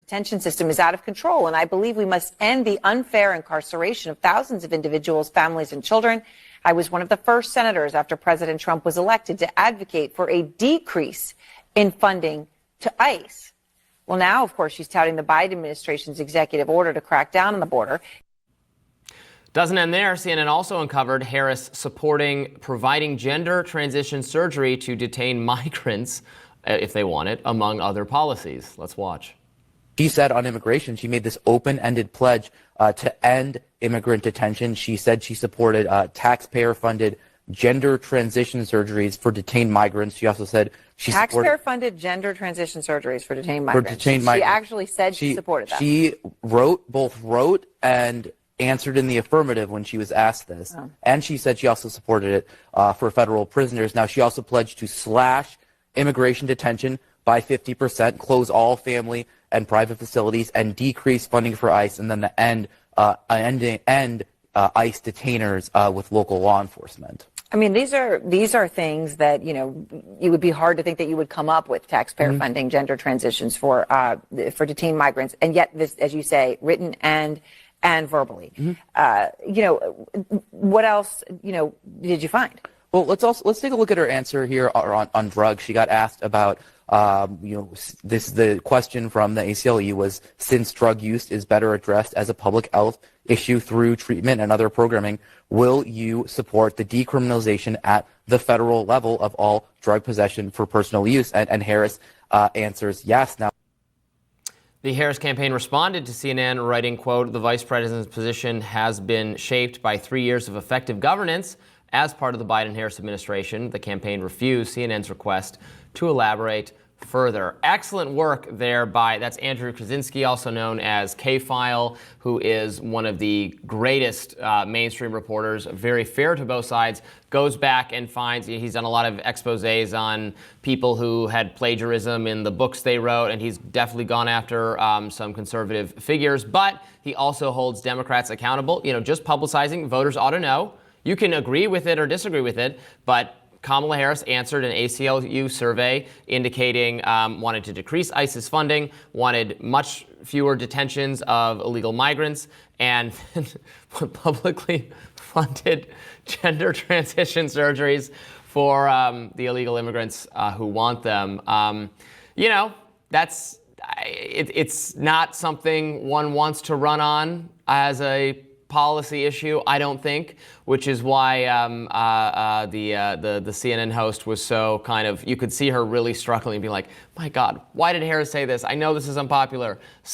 detention system is out of control, and I believe we must end the unfair incarceration of thousands of individuals, families, and children. I was one of the first senators after President Trump was elected to advocate for a decrease in funding to ICE. Well, now, of course, she's touting the Biden administration's executive order to crack down on the border. Doesn't end there. CNN also uncovered Harris supporting providing gender transition surgery to detain migrants if they want it, among other policies. Let's watch. She said on immigration, she made this open-ended pledge to end immigrant detention. She said she supported taxpayer-funded gender transition surgeries for detained migrants. She also said she supported taxpayer-funded gender transition surgeries for detained migrants. She actually said she supported that. She both wrote and answered in the affirmative when she was asked this. Oh. And she said she also supported it for federal prisoners. Now, she also pledged to slash immigration detention by 50%, close all family and private facilities, and decrease funding for ICE, and then end ICE detainers with local law enforcement. I mean, these are things that, you know, it would be hard to think that you would come up with taxpayer funding gender transitions for detained migrants, and yet this, as you say, written and verbally. You know, what else, you know, did you find? Well, let's take a look at her answer here on drugs. She got asked about, you know, the question from the ACLU was, since drug use is better addressed as a public health issue through treatment and other programming, will you support the decriminalization at the federal level of all drug possession for personal use? And Harris answers yes. Now, the Harris campaign responded to CNN, writing, quote, "The vice president's position has been shaped by 3 years of effective governance as part of the Biden-Harris administration." The campaign refused CNN's request to elaborate further. Excellent work there that's Andrew Krasinski, also known as K-File, who is one of the greatest mainstream reporters, very fair to both sides, goes back and finds, he's done a lot of exposés on people who had plagiarism in the books they wrote, and he's definitely gone after some conservative figures, but he also holds Democrats accountable. You know, just publicizing, voters ought to know. You can agree with it or disagree with it, but Kamala Harris answered an ACLU survey indicating wanted to decrease ICE's funding, wanted much fewer detentions of illegal migrants, and publicly funded gender transition surgeries for the illegal immigrants who want them. You know, it's not something one wants to run on as a policy issue, I don't think, which is why the CNN host was so kind of, you could see her really struggling and be like, my God, why did Harris say this? I know this is unpopular. So